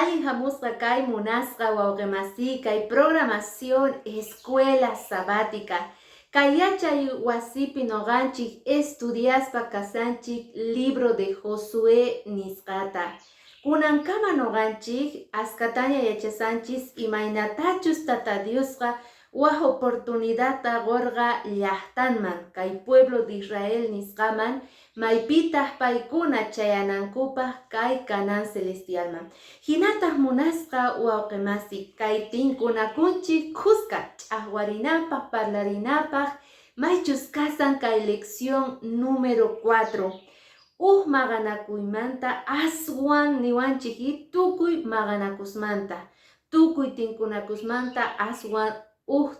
Allin hamusqa kay munasqa wawqimasi kay programación escuela sabática. Kay yachay wasipi noqanchik estudiaspa kasanchik libro de Josué nisqata. Kunankama noqanchik askataña yachasanchis imaynatachus tata Diosqa waj oportunidadta gorqa llaqtanman kay pueblo de Israel nisqaman maypitaq paykuna chayanankupaq kay Canaán celestialman. Hinataq munasqa wawqimasi kay tinkunakunchik kusqa ch'aqwarinapaq parlarinapaq maychus kasan kay lección número 4. Maqanakuymanta aswan niwanchik tukuy maqanakusmanta. Tukuy tinkunakusmanta aswan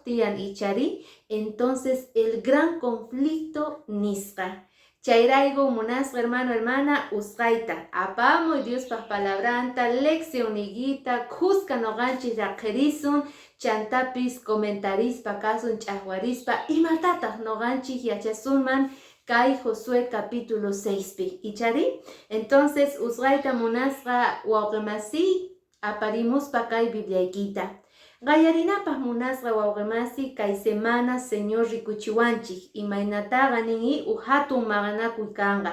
tiyan ichari. Entonces el gran conflicto nisqa. Chayraygo munasqa hermano, hermana, usqayta. Apamuy Diospa palabranta, leccioniguita, kusqa noqanchik llaqherisun, chantapis comentarispa kasun ch'aqwarispa, imatataq noqanchik yachasunman kay Josué capítulo 6 pi. ¿Ichari? Entonces usqayta munasqa wawqimasi aparimuspa kay Bibliaykita. Qallarinapaq munasqa wawqimasi kay semana Señor rikuchiwanchik imaynataqa ningi hatun maqanakuy kanqa.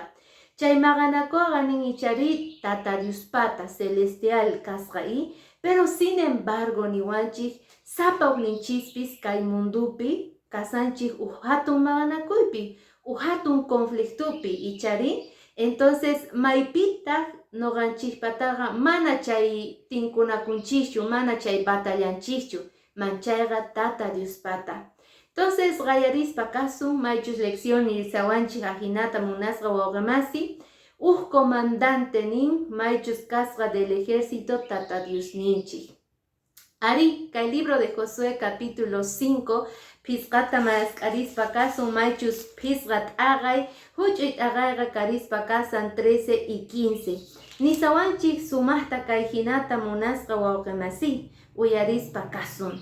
Chay maqanakuqa ningi chari Tata Diospata celestial kasqai, pero sin embargo niwanchik sapa ninchispis kay mundupi kasanchik hatun maqanakuypi, hatun conflictupi ichari. Entonces maypitaq noqanchikpataqa mana chay tinkunakunchikchu, mana chay batallanchikchu, manchayqa Tata Diospata. Entonces qallarispa kasun maychus lección nirisawanchik ajinata munasqa wawqimasi comandante nin maychus kasqa del ejército Tata Dios ninchik. Ari kay libro de Josué capítulo 5 pisqata mask'arispa kasun maychus pisqat agay huch'uy agayqa karispa kasan 13 y 15. Nisawanchik sumaqta kay hinata munasqa wawqimasi uyarispa kasun.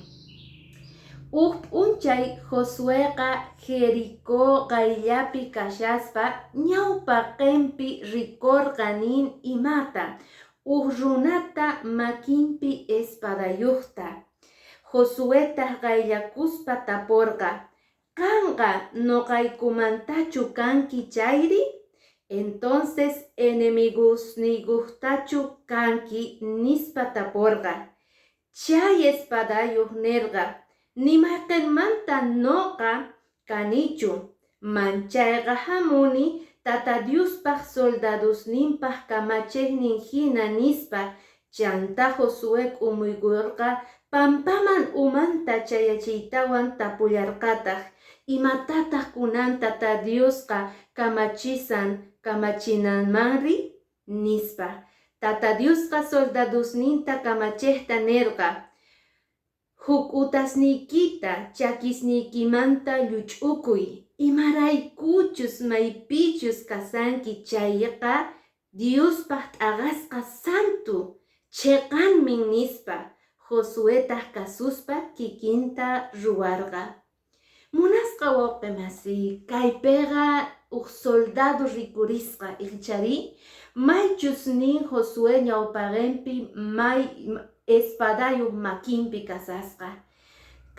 Unchay Josuéqa Jericó qayllapi kashaspa ñawpa qinpi rikorqa nin imata. Runata makinpi espadayuqta. Josuétaq qayllakuspa taporqa. ¿Kanqa noqaykumantachu kanki chayri? Entonces enemigos niguqtachu kanki nispa taporqa. Chay espadayuq nirqa nimaqinmanta noqa kanichu. Manchayqa hamuni Tata Diospaq soldadosninpaq kamachiqnin hina nispa chanta Josué umuygurqa pampaman umanta chayachiytawan tapullarqataq. Imatataq kunan Tata Diosqa kamachinanmanri nispa. Tata Diosqa soldadosninta kamachiqta nirqa. Huk utasnikita chakisnikimanta lluch'ukuy. Imaraykuchus maypichus kasanki chayqa Diospaq t'aqasqa santu cheqanmin nispa Josuétaq kasuspa kikinta ruwarqa. Munasqa wawqimasi kaypiqa soldado rikurisqa ichari maychus nin Josué ñawpaqinpi espadayuq makinpi kasasqa.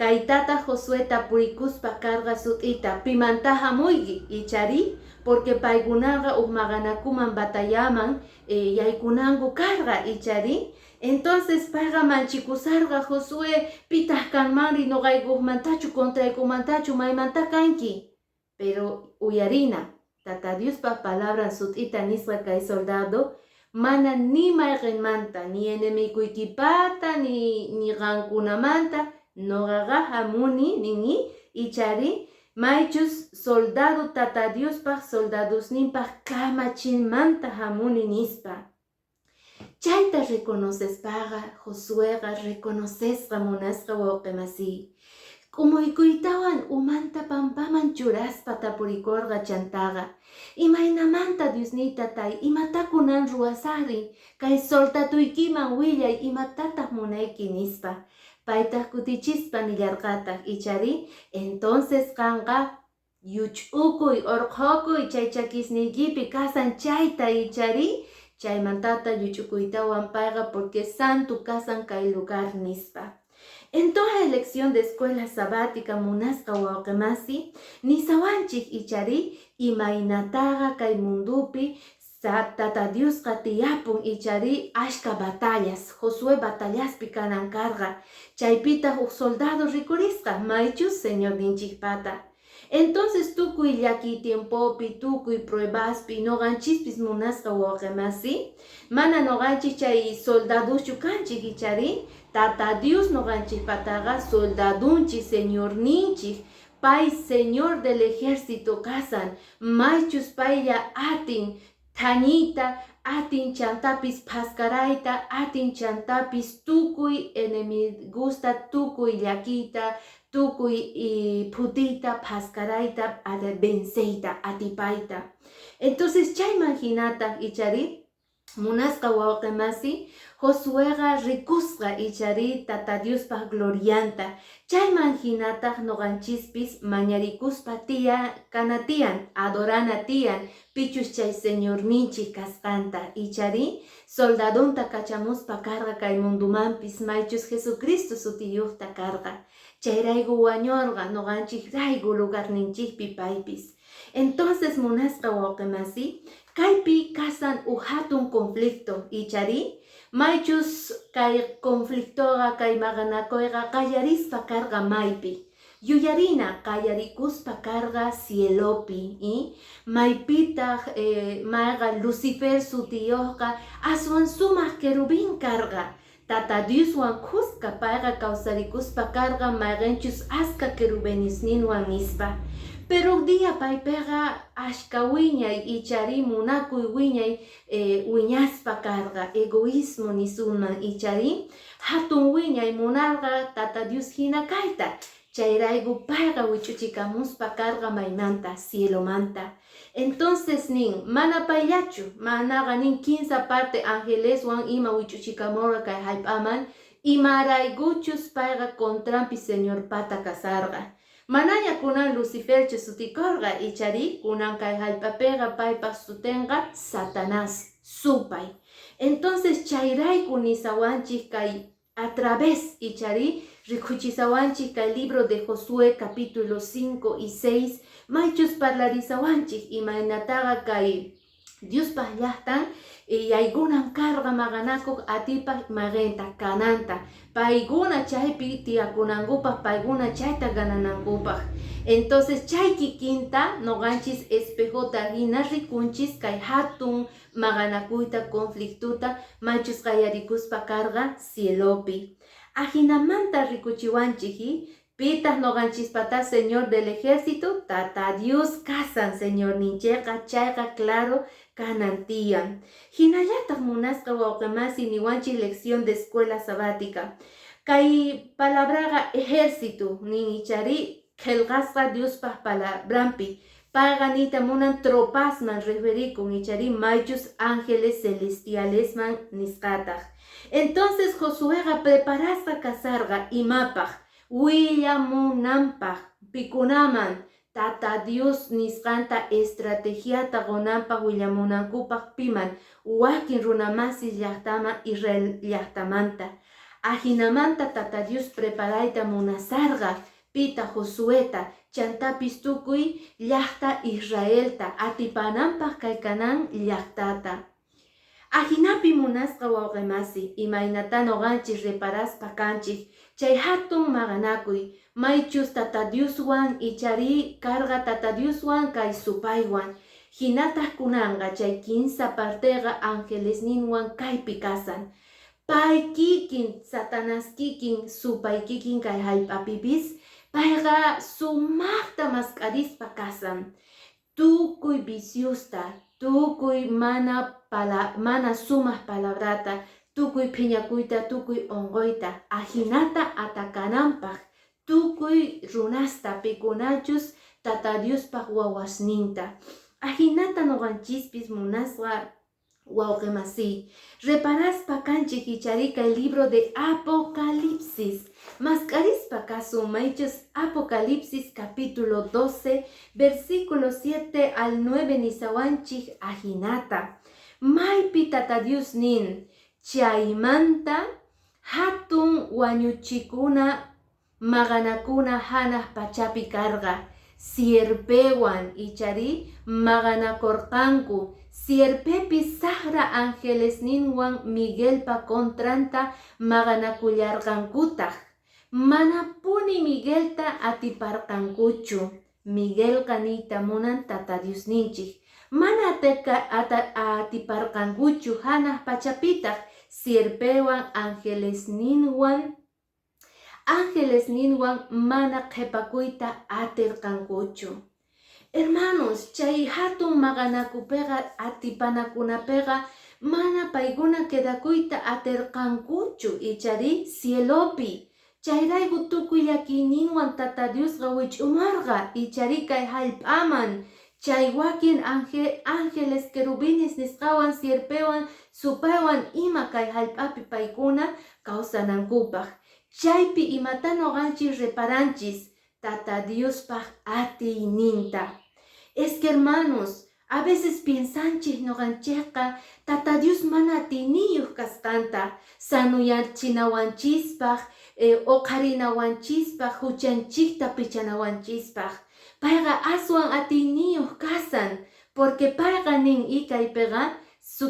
Kaytata Josué tapurikuspa karqa sut'ita pimanta hamuyki ichari porque paykunaqa maqanakuman batallaman yaykunanku karqa ichari. Entonces payqa manchikusarqa Josué pitaq kanmanri noqaykuqmantachu contraykumantachu maymanta kanki. Pero uyarina Tata Diospa palabra sut'ita nisqa kay soldado mana nimayqinmanta ni enemikuykipata ni qankunamanta noqaqa hamuni ningi ichari maychus soldado Tata Diospaq soldadosninpaq kamachinmanta hamuni nispa. Chayta reconocespaqa Josuéqa reconocesqa munasqa wawqimasi. Kumuykuytawan umanta pampaman churaspa tapurikorqa chantaqa. Imaynamanta Diosnita tay imatakunan ruwasari kay soldatuykiman willay imatataq munayki nispa. Paytaq kutichispa nillarqataq ichari. Entonces kanqa yuch'ukuy orqhukuy chay chakisniykipi kasan chayta ichari. chaymantata yuchukuytawan payqa porque santo kasan kay lugar nispa. En toda elección de escuela sabática munasqa wawqimasi nisawanchik ichari imaynataqa kay mundupi Tata Diosqa tiyapun ichari ashka batallas, Josué batallaspi kanan karqa, chaypita huk soldado rikurisqa, maychu Señor ninchikpata. Entonces tukuy llaki tiempopi, tukuy pruebaspi, noqanchispis munasqa wawqimasi, mana noqanchik chay soldaduschu kanchik ichari, Tata Dios noqanchikpataqa soldadunchik, Señor ninchik, pay Señor del ejército kasan, maychus paylla atin, Tanita, atin chantapis pascarayta, atin chantapis tukuy enemigusta, tukuy llakita, tukuy putita, pascarayta, venceita, atipayta. Entonces, chay imaginata ichari, munasqa wawqimasi, Josuega rikusqa ichari Tata Diospa glorianta. Chay manhinataq noqanchispis mañarikuspa kanatian, adorana tian, pichus chay Señor ninchik kasqanta. Ichari soldadunta kachamuspa karqa kay mundumanpis maychus Jesucristo sutiyuqta karqa. Chayraygu wañurqa noqanchik raygu lugar ninchikpi paypis. Entonces munasqa wawqimasi, kaypi kasan hatun conflicto ichari, maychus kay conflictoga kay maqanakoyqa qallarispa karqa maypi. Yuyarina qallarikuspa karqa cielopi, maypitaq mayqa Lucifer sutiyuqqa aswan sumaq querubín karqa. Tata Dioswan kusqa payqa kawsarikuspa karqa mayqanchus aska querubinisninwan nispa. Pero día paypega ashka wiñay ichari munakuy wiñay wiñaspa karqa egoísmo nisuman ichari hatun wiñay munarqa Tata Dios hina kayta chayraygu payqa wichuchikamuspa karqa maymanta cielomanta. Entonces nin mana payllachu manaqa nin 15 parte angeleswan ima wichuchikamurqa kay hallp'aman imarayguchus payqa contrampi Señor pata kasarqa. Manaya kunan Lucifer sutikorqa ichari kunan kay hallp'apega paypaq sutenqa Satanás supay. Entonces chayrayku nisawanchik kay a través ichari rikuchisawanchik kay libro de Josué capítulo 5 y 6 maychus parlarisawanchik imaynataqa kay Diospaq llaqtan yaykunan karqa maqanakuq atipaq maqenta kananta paykuna chaypi tiyakunankupaq paykuna chayta gananankupaq. Entonces chay kikinta noqanchis espejota hina rikunchis kay hatun maqanakuyta conflictuta maychus qayarikuspa karqa cielopi. Ajinamanta rikuchiwanchik pitaq noqanchispata Señor del ejército Tata Dios kasan Señor ninchayqa chayqa claro kanantiyan. Hinallataq munasqa wawqimasi niwanchik lección de escuela sabática. Kay palabraqa ejército nin ichari qillqasqa Diospaq palabrampi. Payqa nita munan tropasman referikun ichari maychus ángeles celestialesman nisqataq. Entonces Josuéqa preparasqa kasarqa imapaq willamunanpaq pikunaman Tata Dios nisqanta estrategiata qunanpaq willamunankupaq piman wakin runamasis llaqtaman Israel llaqtamanta. Ajinamanta Tata Dios preparayta munasarqa pita Josueta chantapis tukuy llaqta Israelta atipananpaq kay kanan llaqtata. Ajinapi munasqa wawqimasi imaynata noqanchik reparaspa kanchik chay hatun maqanakuy maychus Tata Dioswan ichari karqa Tata Dioswan kay supaywan hinataq kunanqa chay 15 partega angelesninwan kaypi kasan. Pay kikin Satanás kikin supay kikin kay hallp'apipis payqa sumaqta masqarispa kasan. Tukuy viciosta, tukuy mana sumaq palabrata, tukuy phiñakuyta, tukuy ongoyta, ajinata atakananpaq, tukuy runasta pikunachus Tata Diospaq wawasninta. Ajinata noqanchispis munasqa wawqimasi. Reparaspa kanchik icharika el libro de Apocalipsis. Mascarispa caso maychus Apocalipsis capítulo 12 versículo 7 al 9 nisawanchik ajinata. maypi Tata Dios nin, chaymanta hatun wañuchikuna maganakuna hanaq pachapi karqa, sierpewan ichari maganakorqanku, sierpepi saqra angelesninwan Miguelpa contranta maganakullarqankutaq. Mana puni Miguelta atiparqankuchu. Miguelqa niyta munan Tata Diosninchik. Mana atiparqankuchu hanaq pachapitaq, sierpewan angelesninwan mana qhipakuyta atirqankuchu. Hermanos, chay hatun maganakupiqa atipanakunapiqa mana paykuna quedakuyta atirqankuchu ichari cielopi. Chayrayku tukuy llakiyninwan Tata Diosqa wich'umarqa ichari kay hallp'aman. Chay wakin ángeles querubines nisqawan sierpewan supaywan ima kay hallp'api paykuna kawsanankupaq. Chaypi imata noqanchik reparanchis Tata Diospaq atiyninta. Es que hermanos, a veces piensanchik noqanchikqa Tata Dios mana atiniyuq kasqanta sanuyachinawanchispaq, oqarinawanchispaq, huchanchikta pichanawanchispaq. Payqa aswan atiniyuq kasan, porque payqa nin ikaypiqa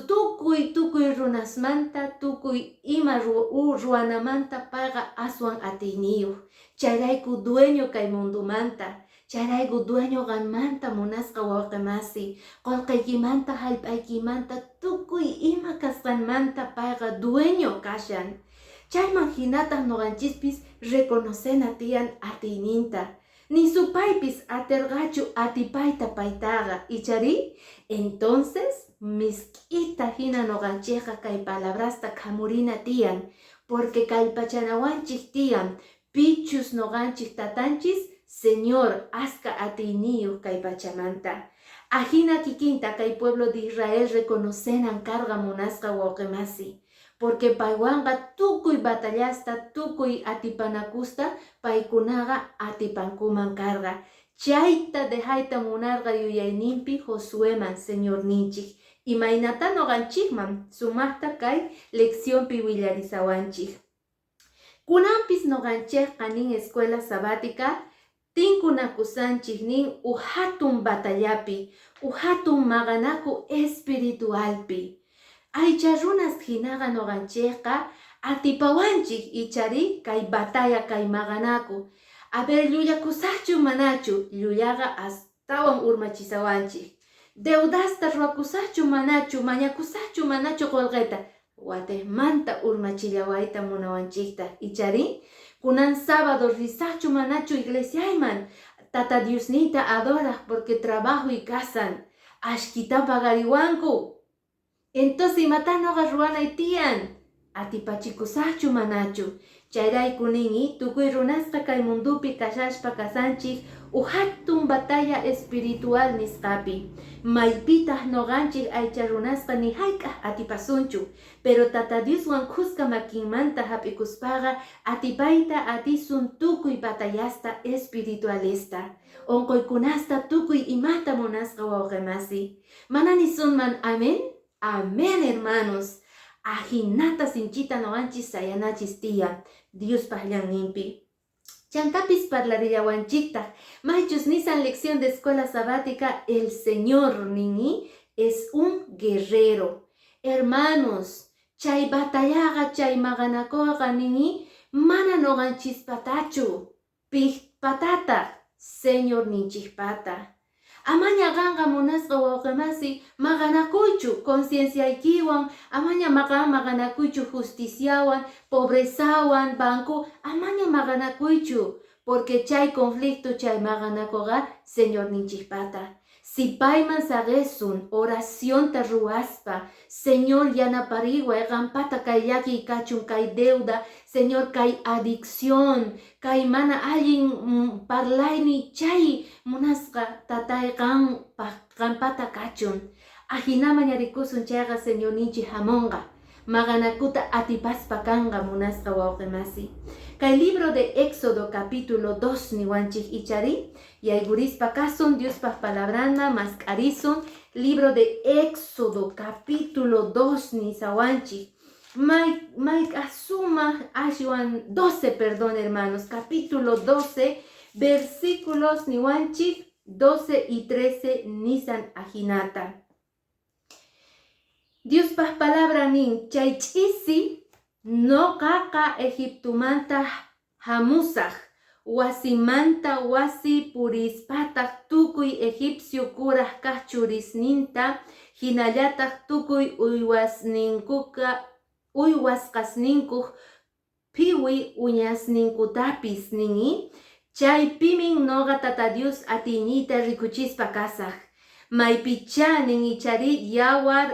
tukuy runasmanta, tukuy ima ruwanamanta payqa aswan atiniyuq. Chayrayku dueño kay mundumanta, chayrayku dueño qanmanta munasqa wawqimasi, qullqiykimanta, hallp'aykimanta, tukuy ima kasqanmanta payqa dueño kashan. Chayman hinataq noqanchispis reconocena tiyan atiyninta. Ni supaypis atirqachu atipayta paytaqa, ichari? Entonces, misk'ita hina noqanchikqa kay palabrasta khamurina tiyan, porque kallpachanawanchik tiyan, pichus noqanchik tatanchis, Señor, aska atiniyuq kay pachamanta. Ahina kikinta kay pueblo de Israel reconocenan karqa munasqa wawqimasi, porque paywanqa tukuy batallasta, tukuy atipanakusta paykunaqa atipankuman karqa. Chayta dejayta munarqa yuyayninpi Josueman, Señor ninchik. Imaynata noqanchikman sumaqta kay leccionpi willarisawanchik. Kunanpis noqanchikqa nin escuela sabática tinkunakusanchik nin hatun batallapi, hatun maganaku espiritualpi. Aycha runas hinaqa noqanchikqa atipawanchik ichari kay batalla kay maganaku. A ver, llullakusaqchu manachu, llullaqa astawan urmachisawanchik. Deudasta ruwakusaqchu manachu, mañakusaqchu manachu qullqita, watesmanta urmachillawayta munawanchikta. Ichari, kunan sábado risaqchu manachu iglesiayman, Tata Diosnita adoraq porque trabajo y casan, ashkita pagariwanku. Entonces imata noqa ruwanay tiyan, atipachikusaqchu manachu. Chayrayku nini tukuy runasqa kay mundupi kashashpa kasanchik hatun batalla espiritual nisqapi. Maypitaq noqanchik aycha runasqa ni hayk'aq atipasunchu, pero Tata Dioswan qusqa makinmanta hap'ikuspaqa atipayta atisun tukuy batallasta espiritualista. Onquykunasta tukuy imata munasqa wawqimasi. Mana nisunman amén. Amén, hermanos. Ahinata sinchita noqanchis sayanachis tiyan, Dios paqllanninpi. Chankapis parlarillawanchiktaq, maychus nisan lección de escuela sabática, el Señor nini es un guerrero. Hermanos, chay batallaqa, chay maganakuqa nini mana noqanchispatachu, pihpatataq, Señor ninchikpata. Amaña qanqa munasqa wawqimasi maganakuychu concienciaykiwan, amaña maganakuychu justiciawan, pobrezawan, banco, amaña maganakuychu, porque chay conflicto chay maganakuqa Señor ninchikpata. Si payman sagesun oración ta ruaspa, Señor yanapariway qampata kay llaki kachun kay deuda, Señor kay adicción, kay mana allin parlayni chay munasqa tatay qampata kachun. Ahinama ñarikusun chayqa Señor ninchik hamonqa. maganakuta atipaspa kanga munasqa wawqimasi. Kay libro de Éxodo capítulo 2 niwanchik ichari, yaygurispa kasun Diospa palabrana mas k'arison, libro de Éxodo capítulo 2 ni sawanchik. May asuma ashwan 12, perdón hermanos, capítulo 12, versículos niwanchik 12 y 13 nisan ajinata. Dios pas palabra nin chaychisi no kaka Egiptumanta hamusaj wasimanta wasi purispatak tukuy egipcio kuraj kachurisninta hinallatak tukuy uywasqasninkuj piwi uñasninkutapis ningi chay pimin noga tata Dios atiñita rikuchispa kasaj maypicha ningichari yawar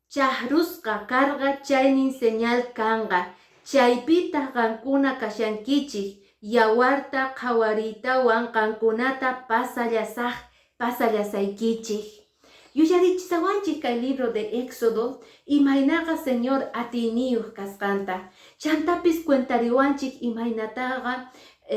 chahrusqa karga chaynin señal kanga chaypita qankuna kashankichik yawarta qhawaritawan qankunata pasallasaykichik. Yuyarichisawanchik kay libro de Éxodo imaynaqa Señor atiniyuq kasqanta chantapis cuentariwanchik imaynataqa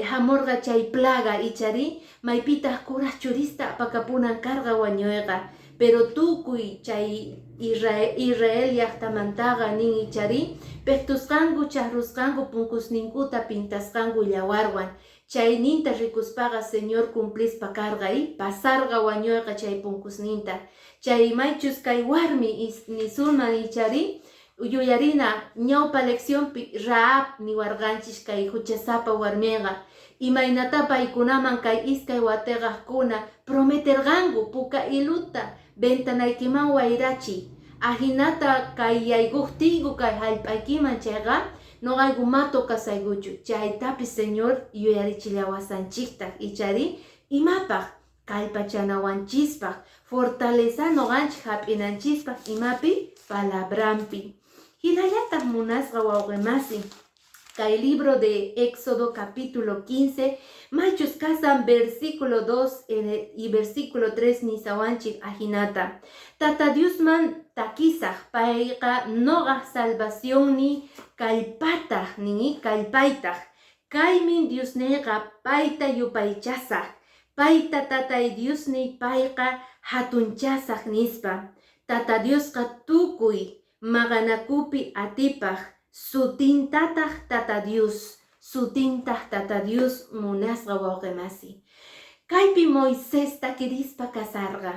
hamurqa chay plaga ichari maypitaq kuraj churista apakapunan karqa wañuyqa pero tukuy chay Israel llaqtamantaqa nin ichari pektusqanku chahrusqanku punkusninkuta pintasqanku yawarwan chayninta rikuspaqa Señor cumplispa karqay pasarqa wañuyqa chay punkusninta chay maychus kay warmi nisunman ichari yuyarina ñawpa leccionpi Rahab niwarqanchik kay huchasapa warmiqa imaynata paykunaman kay iskay watiqaqkuna prometerqanku puka iluta ventanaykiman wayrachi ahinata kay yaykuktiku kay hallp'aykiman chayqa noqayku mato kasaykuchu chaytapis Señor yuyarichillawasanchikta ichari imapaq kallpachanawanchispaq fortaleza noqanchik hap'inanchispaq imapi palabrampi hinallataq munasqa wawqimasi kay libro de Éxodo capítulo 15 maychus kasan versículo 2 y versículo 3 nisawanchik ajinata tata Diosman takisaj payqa noqa salvación ni kallpataq ningi kallpaytaq kaymin Diosniyqa payta yupaychasaq payta tatay Diosniy payqa hatunchasaq nispa tata Diosqa tukuy maqanakupi atipaq sutintataq tata Dios munasqa wawqimasi kaypi Moisés takirispa kasarqa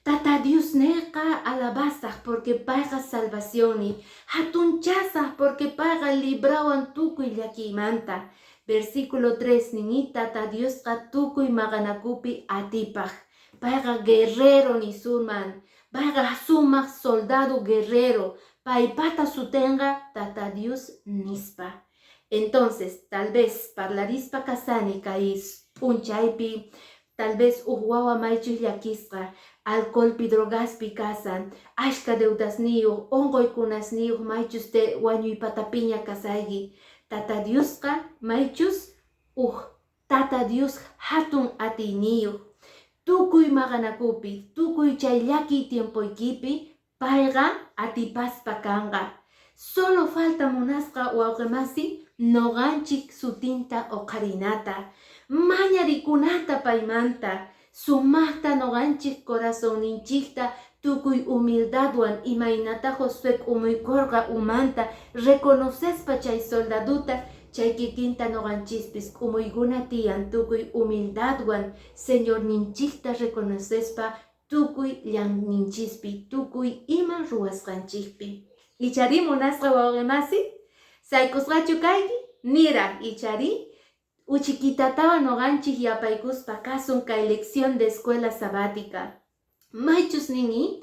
tata Dios neqa alabasaq porque payqa salvación hatunchasaq porque payqa librawan tukuy llakiymanta versículo 3 ningi tata Diosqa tukuy maqanakupi atipaq payqa guerrero nisunman payqa sumaq soldado guerrero paypata sutenqa tata Dios nispa. Entonces, tal vez parlarispa kasani kay punchaypi, tal vez wawa maychus llakisqa, alcoholpi drogaspi kasan, ashka deudasniyuq, onqoykunasniyuq maychus te wañuypatapiña kasayki. Tata Diosqa maychus tata Dios hatun atiniyuq. Tukuy maqanakupi, tukuy chay llaki tiempoykipi, payqa atipaspa kanqa. Solo falta munasqa wawqimasi noqanchik sutinta oqarinata, mañarikunata paymanta, sumaqta noqanchik corazonninchikta tukuy humildadwan imaynata Josué umuykurqa umanta reconocespa chay soldaduta chay kikinta noqanchispis umuykuna tiyan tukuy humildadwan Señor ninchikta reconocespa tukuy llanninchispi tukuy ima ruwasqanchikpi. Ichari munasqa wawqimasi saykusqachu kayki nira ichari uchikitatawan noqanchik yapaykuspa kasun kay lección de escuela sabática maychus ningi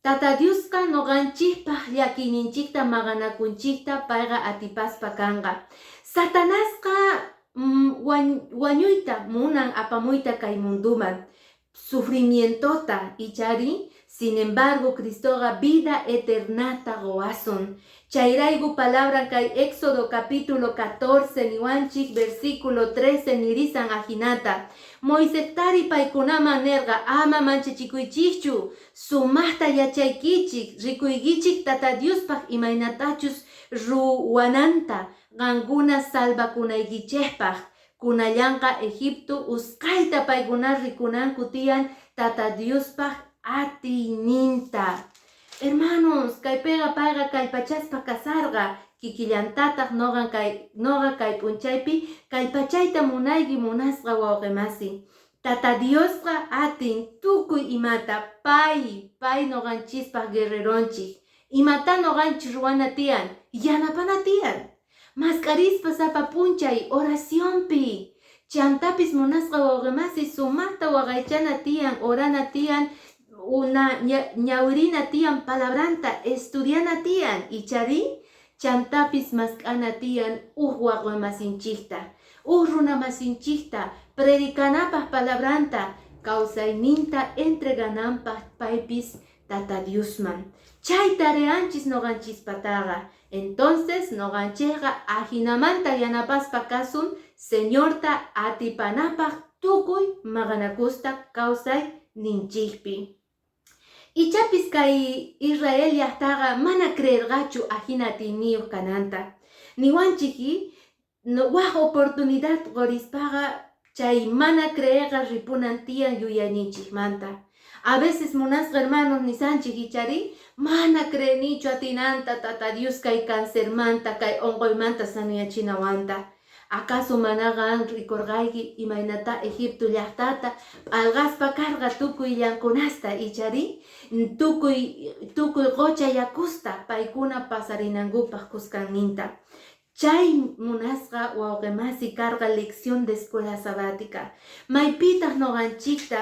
tata Diosqa noqanchikpaq llakiyninchikta maqanakunchikta payqa atipaspa kanqa Satanasqa wañuyta munan apamuyta kay munduman sufrimientota ichari Sin embargo, Cristoga vida eternata goason. Chairaigu palabra kai Éxodo capítulo 14 niwanchik versículo 13 nirisan ajinata. Moisés tari paikunama nerga ama manchachikuychichu. Sumasta yachaykichik rikuygichik tata Diospaj imaynatachus ruwananta. Ganguna salvakunaygichejpaj. Kunallanqa Egipto uskaita paikuna rikunan kutian tata Diospaj atininta. Hermanos, kay pega paiga kay pachaspa kasarga kikillantataq noga kay punchaypi kay pachayta munaygi munasqa wawqimasi. Tata Diosqa atin tukuy imata pay noganchispaq guerreronchik. Imata noganchis ruwana tiyan, yanapana tiyan. Mascarispa sapa punchay oracionpi. Chantapis munasqa wawqimasi sumaqta waqaychana tiyan, orana tiyan, una ñawirina tiyan palabranta estudiana tiyan ichari chantapis mask'ana tiyan waqwamasinchikta runamasinchikta predikanapaq palabranta kawsayninta entregananpaq paypis tata Diosman chay tareanchis noqanchispataqa. Entonces noqanchikqa ajinamanta yanapaspa kasun Señorta atipanapaq tukuy maqanakusta kawsay ninchikpi. Ichapis kay Israel llaqtaqa mana creerqachu ajinatiniyuq kananta. Niwanchiki waq oportunidad qorispaqa chay mana creerqa ripunan tiyan yuyayninchikmanta. A veces munasqa hermanos nisanchik ichari mana creenichu atinanta tata Dios kay cancermanta kay onqoymanta sanuyachinawanta. ¿Acaso managan ricorgaygi imaynata Egipto llaqtata algaspa karga tukuy llankunasta ichari tukuy qocha yakusta paykuna pasarinangupaq kuskanninta. Chay munasqa wawqimasi karga lección de escuela sabática. Maypitaq noqanchikta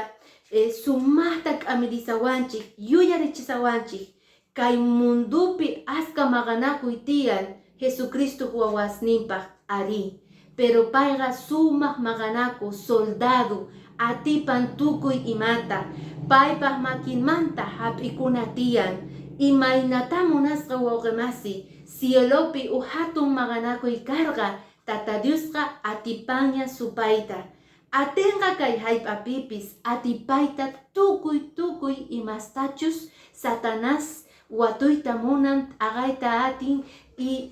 sumaqta k'amirisawanchik yuyarichisawanchik kay mundupi aska maqanakuy tiyan Jesucristo wawasninpaq ari. Pero payqa sumaq maqanaku soldado atipan tukuy imata paypaq makinmanta hap'ikuna tiyan imaynata munasqa wawqimasi cielopi hatun maqanakuy karqa tata Diosqa atipaña supayta atenqa kay hallp'apipis atipayta tukuy imastachus Satanás watuyta munan aqayta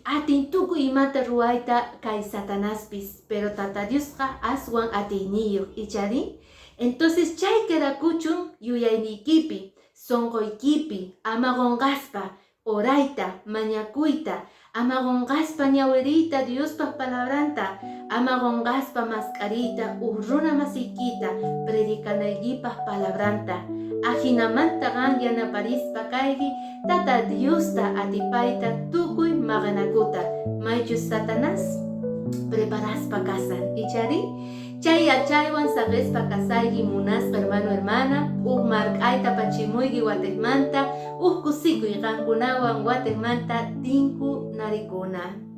atin tukuy imata ruayta kay Satanaspis, pero tata Diosqa aswan atiniyuq ichari. Entonces chay quedakuchun yuyaynikipi, sonqoykipi, ama qonqaspa, orayta, mañakuyta, ama qonqaspa ñawiriyta Diospaq palabranta, ama qonqaspa mascarita, runa masiykita, predicanaykipaq palabranta. Ajinamanta gan yanaparispa kaygi tata Diosta atipayta tukuy maqanakuta maychus Satanás preparaspa kasan ichari chay achaywan saqespa kasaygi munasqa hermano hermana mark'ayta pachimuygi watejmanta kusikuy qankunawan watejmanta tinku narikuna.